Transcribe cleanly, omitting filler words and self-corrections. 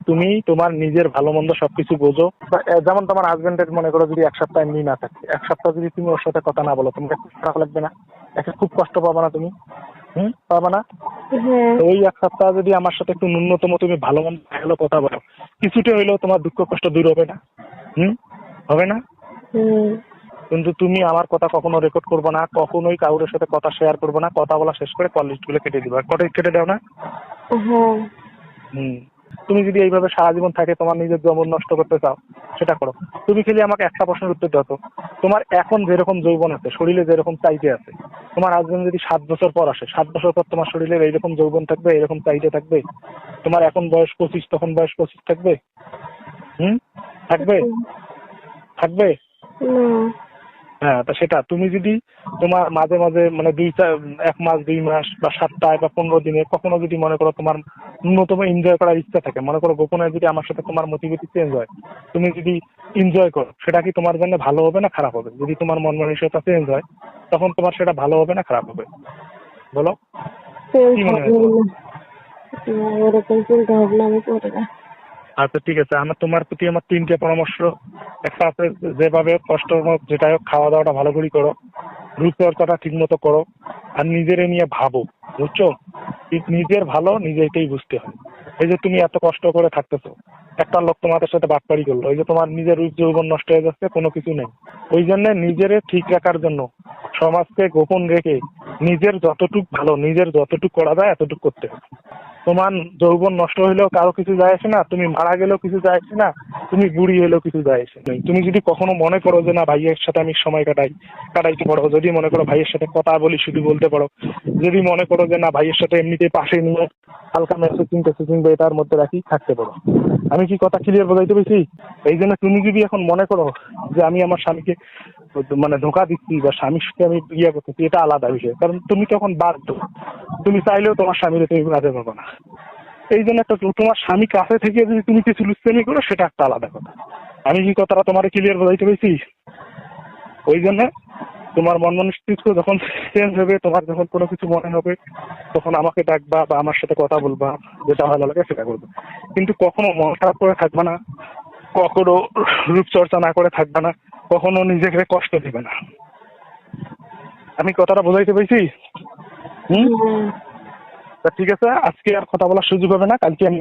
তুমি তোমার নিজের ভালো মন্দ সবকিছু বোঝো। যেমন তোমার হাজবেন্ডের মনে করো যদি 1 সপ্তাহ এমনি না থাকে, 1 সপ্তাহ যদি তুমি ওর সাথে কথা না বলো, তোমার খুব খারাপ লাগবে না? একে খুব কষ্ট পাবা না তুমি? পাবা না? তো ওই 1 সপ্তাহ যদি আমার সাথে একটু ন্যূনতম তুমি ভালো মন্দ হলো কথা বলো, কিছুটা হইলেও তোমার দুঃখ কষ্ট দূর হবে না? হবে না? কিন্তু তুমি আমার কথা কখনো রেকর্ড করবো না, কখনোই কাউরের সাথে কথা শেয়ার করবো না, কথা বলা শেষ করে কল লিস্ট গুলো কেটে দিবা। কেটে দাও না? তুমি যদি এইভাবে সারা জীবন থাকে তোমার নিজের যৌবন নষ্ট করতে চাও, সেটা করো। তুমি খালি আমাকে একটা প্রশ্নের উত্তর দাও তো, তোমার এখন যেরকম যৌবন আছে, শরীরে যেরকম চাইতে আছে, তোমার হাজবেন্ড যদি 7 বছর পর আসে, 7 বছর পর তোমার শরীরের এইরকম যৌবন থাকবে, এরকম চাইতে থাকবে? তোমার এখন বয়স 25, তখন বয়স 25 থাকবে? থাকবে? থাকবে? হ্যাঁ, তা সেটা তুমি যদি তোমার মাঝে মাঝে মানে 1 মাস 2 মাস বা সপ্তাহে বা 15 দিনে কখনো যদি মনে করো তোমার ন্যূনতম এনজয় করার ইচ্ছা থাকে, মনে করো গোপনে যদি আমার সাথে তোমার মোটিভিটি চেঞ্জ হয়, তুমি যদি এনজয় করো, সেটা কি তোমার জন্য ভালো হবে না খারাপ হবে? যদি তোমার মন মানসিকতা চেঞ্জ হয়, তখন তোমার সেটা ভালো হবে না খারাপ হবে? বলো, কি মনে হয় তোমার? ওরকম চিন্তা ভাবনা আমি করি না। আচ্ছা ঠিক আছে, তোমার প্রতি আমার 3টে পরামর্শ। একটা আছে, যেভাবে কষ্ট হোক যেটা হোক খাওয়া দাওয়াটা ভালো করে করো, রূপচর্চাটা ঠিক মতো করো, আর নিজের নিয়ে ভাবো, বুঝছো? নিজের ভালো নিজেকেই বুঝতে হয়। এই যে তুমি এত কষ্ট করে থাকতেছো, একটা লোক তোমাদের সাথে বাটপাড়ি করলো, ওই যে তোমার নিজের রূপ যৌবন নষ্ট হয়ে যাচ্ছে, কোনো কিছু নেই। ওই জন্য নিজের ঠিক রাখার জন্য সমাজকে গোপন রেখে নিজের যতটুক ভালো, নিজের যতটুক করা যায় এতটুক করতে হবে। তোমার যৌবন নষ্ট হইলেও কারো কিছু যায় আসে না, তুমি মারা গেলেও কিছু যায় আসে না, তুমি বুড়ি হলেও কিছু যায় আসে না। তুমি যদি কখনো মনে করো যে না ভাইয়ের সাথে আমি সময় কাটাইতে পারো, যদি মনে করো ভাইয়ের সাথে কথা বলি শুধু বলতে পারো, যদি মনে করো যে না ভাইয়ের সাথে এমনিতেই পাশে নিয়ে হালকা মেসেজিং বা এটার মধ্যে রাখি থাকতে পারো। আমি কি কথা ক্লিয়ার বোঝাইতে পেরেছি? এই জন্য তুমি যদি এখন মনে করো যে আমি আমার স্বামীকে মানে ধোঁকা দিচ্ছি বা স্বামীর সাথে আমি ইয়ে করতেছি, এটা আলাদা বিষয়, কারণ তুমি তখন বাধ্য, তুমি চাইলেও তোমার স্বামীর তুমি কাজে পাবো না। এই জন্য একটা তোমার স্বামী কাছে থেকে যদি তুমি কিছু লুচ্ছামি করো, সেটা একটা আলাদা কথা। আমি কি কথাটা তোমার ক্লিয়ার বোঝাইতে পেরেছি? ওই জন্য তোমার মন মানসিকতা যখন চেঞ্জ হবে, তোমার যখন কোনো কিছু মনে হবে, তখন আমাকে ডাকবা বা আমার সাথে কথা বলবা, যেটা ভালো লাগে সেটা করবে। কিন্তু কখনো মন খারাপ করে থাকবা না, কখনো রূপচর্চা না করে থাকবা না, কখনো নিজেকে কষ্ট দিবে না। আমি কথাটা বোঝাইতে পেরেছি? তা ঠিক আছে, আজকে আর কথা বলার সুযোগ হবে না, কালকে আমি